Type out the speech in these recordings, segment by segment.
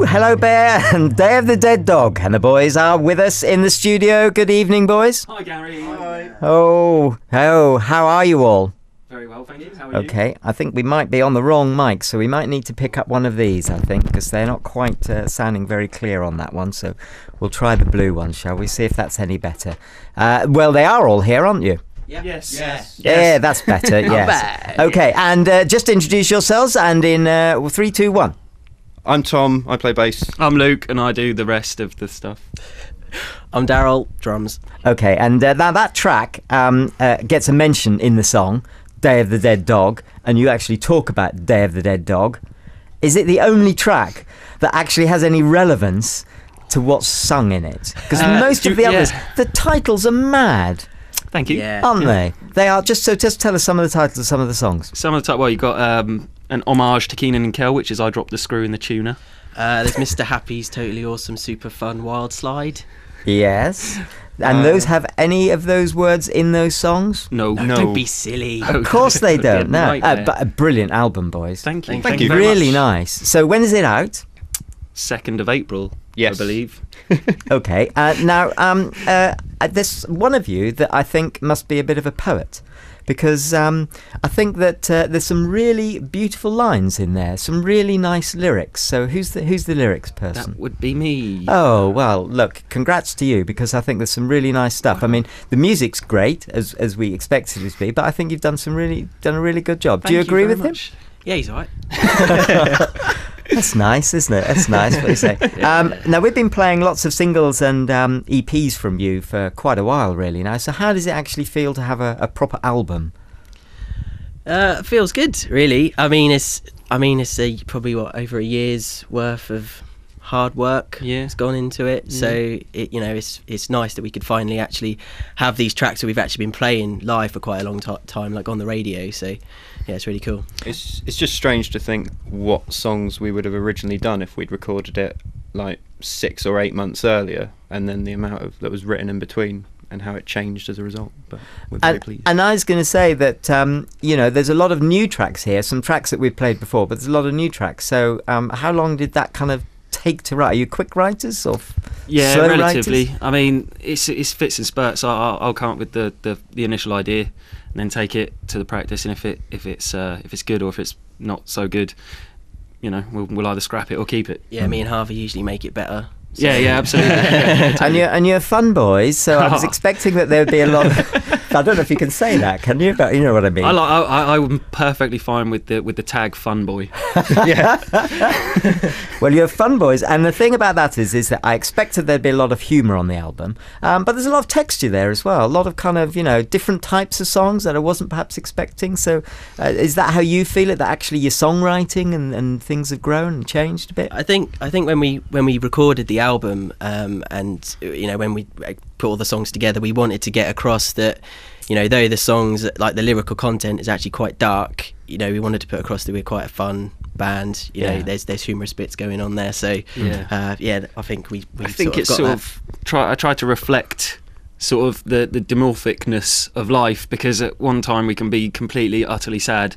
Hello, Bear, and Day of the Dead Dog. And the boys are with us in the studio. Good evening, boys. Hi, Gary. Hi. Oh, how are you all? Very well, thank you. How are you? Okay, I think we might be on the wrong mic, so we might need to pick up one of these, I think, because they're not quite sounding very clear on that one. So we'll try the blue one, shall we? See if that's any better. Well, they are all here, aren't you? Yeah. Yes. Yeah, that's better, yes. Okay, and just introduce yourselves, and in 3, 2, 1. I'm Tom, I play bass. I'm Luke, and I do the rest of the stuff. I'm Daryl, drums. Okay, and that track gets a mention in the song, Day of the Dead Dog, and you actually talk about Day of the Dead Dog. Is it the only track that actually has any relevance to what's sung in it? Because most of the others, the titles are mad. Thank you. Yeah. Aren't they? They are. Just tell us some of the titles of some of the songs. Some of the well, you've got an homage to Keenan and Kel, which is I Dropped the Screw in the Tuna. There's Mr. Happy's Totally Awesome Super Fun Wild Slide. Yes. And those have any of those words in those songs? No. Don't be silly. Of course they don't. No. Right But a brilliant album, boys. Thank you. Thank you very Really much. nice. So when is it out? 2nd of April, Yes. I believe. Okay. Now, there's one of you that I think must be a bit of a poet, because I think that there's some really beautiful lines in there, some really nice lyrics. So who's the lyrics person? That would be me. Oh, well, look, congrats to you, because I think there's some really nice stuff. I mean, the music's great, as we expected it to be, but I think you've done a really good job. Do you Thank agree very with him? much. Yeah, he's alright. That's nice, isn't it? That's nice what you say. Now, we've been playing lots of singles and EPs from you for quite a while, really, now. So how does it actually feel to have a proper album? Feels good, really. I mean, it's probably over a year's worth of hard work has gone into it. So it's nice that we could finally actually have these tracks that we've actually been playing live for quite a long time, like on the radio. So yeah, it's really cool. It's just strange to think what songs we would have originally done if we'd recorded it like 6 or 8 months earlier, and then the amount that was written in between and how it changed as a result. But we're very pleased. And I was going to say that there's a lot of new tracks here, some tracks that we've played before, but there's a lot of new tracks. So how long did that kind of take to write? Are you quick writers or slow relatively. writers? I mean, it's fits and spurts. I'll come up with the initial idea and then take it to the practice. And if it's good or if it's not so good, we'll either scrap it or keep it. Yeah, me and Harvey usually make it better. So. Yeah, absolutely. And you're fun boys, so I was expecting that there would be a lot of... I don't know if you can say that, can you? But you know what I mean. I'm perfectly fine with the tag fun boy. Yeah. Well, you're fun boys, and the thing about that is that I expected there'd be a lot of humour on the album, but there's a lot of texture there as well, a lot of kind of different types of songs that I wasn't perhaps expecting. So is that how you feel it, that actually your songwriting and things have grown and changed a bit? I think when we recorded the album, and when we put all the songs together, we wanted to get across that though the songs, like the lyrical content, is actually quite dark, we wanted to put across that we're quite a fun band. There's humorous bits going on there. So I think I think it's sort of I tried to reflect sort of the dimorphicness of life, because at one time we can be completely utterly sad,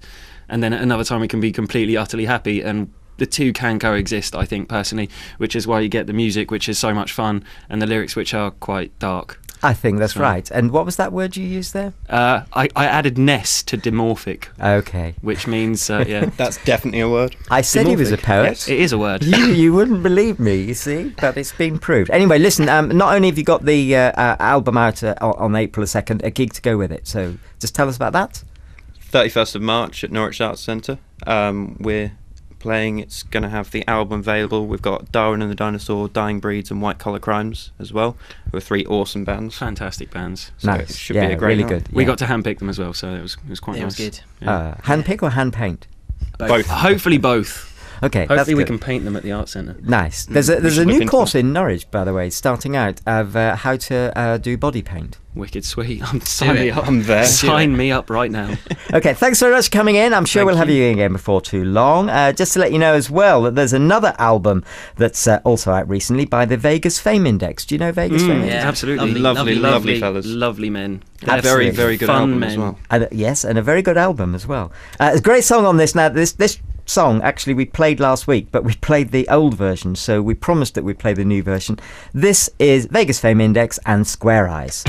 and then at another time we can be completely utterly happy, and the two can coexist, I think, personally, which is why you get the music, which is so much fun, and the lyrics, which are quite dark. I think that's right. And what was that word you used there? I added ness to dimorphic. Okay. Which means, That's definitely a word. I said he was a poet. Yes, it is a word. You wouldn't believe me, you see, but it's been proved. Anyway, listen, not only have you got the album out on April 2nd, a gig to go with it, so just tell us about that. 31st of March at Norwich Arts Centre. We're playing. It's going to have the album available. We've got Darwin and the Dinosaur, Dying Breeds and White Collar Crimes as well, who are 3 awesome bands. Fantastic bands. So Nice. it should be a great really night. good. We got to handpick them as well, so it was quite nice. It was good. Yeah. Hand pick or hand paint? Both. Hopefully both. Okay, that's Hopefully we good. can paint them at the Art Centre. Nice. There's a should new look into course that. in Norwich, by the way, starting out, of how to do body paint. Wicked sweet. Sign me up. I'm there. Sign me up right now. Okay, thanks very much for coming in. I'm sure Thank we'll have you. you in again before too long. Just to let you know as well that there's another album that's also out recently by the Vegas Fame Index. Do you know Vegas Fame Index? Yeah. Absolutely. Lovely fellas. Lovely men. A very, very good Fun album men. as well. And, yes, and a very good album as well. It's a great song on this. Now, this song, actually, we played last week, but we played the old version, so we promised that we'd play the new version. This is Vegas Fame Index and Square Eyes.